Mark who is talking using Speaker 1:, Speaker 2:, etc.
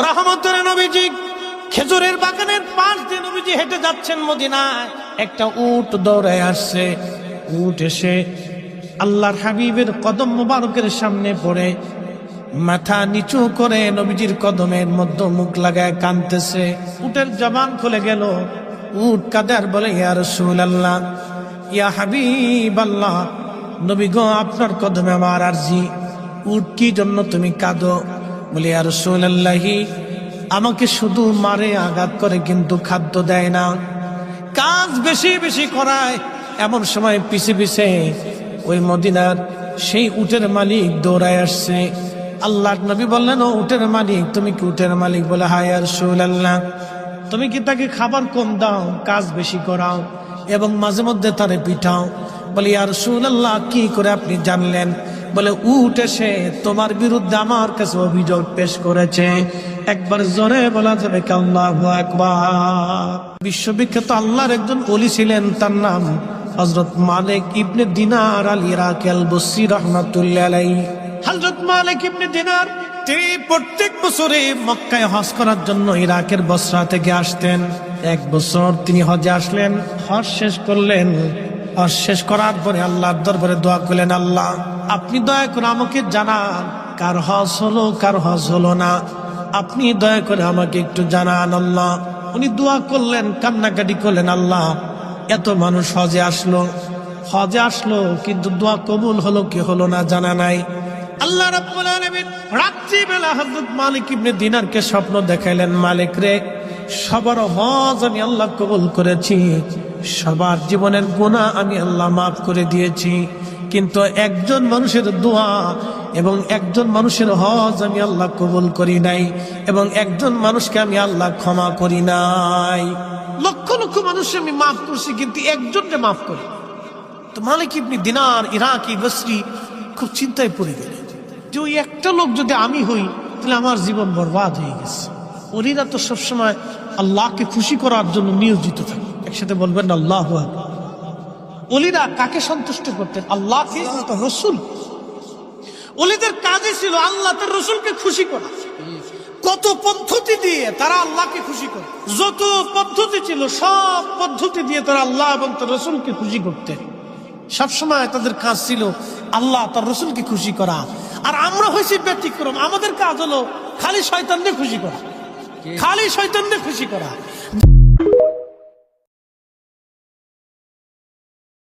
Speaker 1: রহমতের নবীজি খেজুরের বাগানের পাশ দিয়ে নবীজি হেঁটে যাচ্ছেন মদিনায়। একটা উট দৌড়ায় আসছে। উট এসে আল্লাহর হাবিবের কদম মোবারকের সামনে পড়ে মাথা নিচু করে নবীজির কদমের মধ্যে মুখ লাগায় কাঁদতেছে। উটের জবান খুলে গেল। উট কাঁদে আর বলে, ইয়া রাসূলুল্লাহ, ইয়া হাবিবাল্লাহ, নবী গো, আপনার কদমে আমার আরজি। উট, কি জন্য তুমি কাঁদো? বলে, ইয়া রাসূলুল্লাহি, আমাকে শুধু মারে, আঘাত করে, কিন্তু খাদ্য দেয় না, কাজ বেশি বেশি করায়। এমন সময় পিছে পিছে ওই মদিনার সেই উটের মালিক দৌড়ায় আসছে। আল্লাহর নবী বললেন, ও উটের মালিক, তুমি কি উটের মালিক? বলে, হ্যাঁ ইয়া রাসূলুল্লাহ। তুমি কি তাকে খাবার কম দাও, কাজ বেশি করাও এবং মাঝে মধ্যে তারে পিঠাও? বলে, ইয়া রাসূলুল্লাহ, কি করে আপনি জানলেন? বলে, উট এসে তোমার বিরুদ্ধে আমার কাছে অভিযোগ পেশ করেছে। একবার জোরে বলা যাবে কি আল্লাহু আকবার? বিশ্ববিখ্যাত আল্লাহর একজন ওলি ছিলেন, তার নাম হযরত মালিক ইবনে দিনার আল ইরাকি আল বসরি রাহমাতুল্লাহ আলাইহি। হযরত মালিক ইবনে দিনার তিনি প্রত্যেক বছরে মক্কায় হজ করার জন্য ইরাকের বসরা থেকে আসতেন। এক বছর তিনি হজে আসলেন, হজ শেষ করলেন। হজ শেষ করার পরে আল্লাহর দরবারে দোয়া করলেন, আল্লাহ, আপনি দয়া করে আমাকে জানান কার হজ হলো, কার হজ হলো না। আপনি দয়া করে আমাকে একটু জানান আল্লাহ। উনি দোয়া করলেন, কান্নাকাটি করলেন, আল্লাহ, এত মানুষ হজে আসলো, কিন্তু দোয়া কবুল হলো কি হলো না জানা নাই। আল্লাহ রাব্বুল আলামিন রাত্রিবেলা হযরত মালিক ইবনে দিনারকে স্বপ্ন দেখাইলেন, মালিক রে, সবার হজ আমি আল্লাহ কবুল করেছি, সবার জীবনের গুনাহ আমি আল্লাহ মাফ করে দিয়েছি, কিন্তু একজন মানুষের দোয়া এবং একজন মানুষের হজ আমি আল্লাহ কবুল করি নাই, এবং একজন মানুষকে আমি আল্লাহ ক্ষমা করি নাই। লক্ষ লক্ষ মানুষ আমি মাফ করছি, কিন্তু একজনকে মাফ করি। তো মালিক ইবনে দিনার ইরাকি বসরি খুব চিন্তায় পড়ে গেলেন যে ওই একটা লোক যদি আমি হই, তাহলে আমার জীবন বরবাদ হয়ে গেছে। ওলিরা তো সবসময় আল্লাহকে খুশি করার জন্য নিয়োজিত থাকে। একসাথে বলবেন আল্লাহু আকবার। ওলিরা কাকে সন্তুষ্ট করতেন? আল্লাহকে, রসুল। ওলিদের কাজই ছিল আল্লাহ তার রসুলকে খুশি করা। কত পদ্ধতি দিয়ে তারা আল্লাহকে খুশি করে, যত পদ্ধতি ছিল সব পদ্ধতি দিয়ে তারা আল্লাহ এবং তার রসুলকে খুশি করতেন। সবসময় তাদের কাজ ছিল আল্লাহ তার রসুলকে খুশি করা। আর আমরা হয়েছি ব্যতিক্রম, আমাদের কাজ হলো খালি শয়তানকে খুশি করা, খালি শয়তানকে খুশি করা।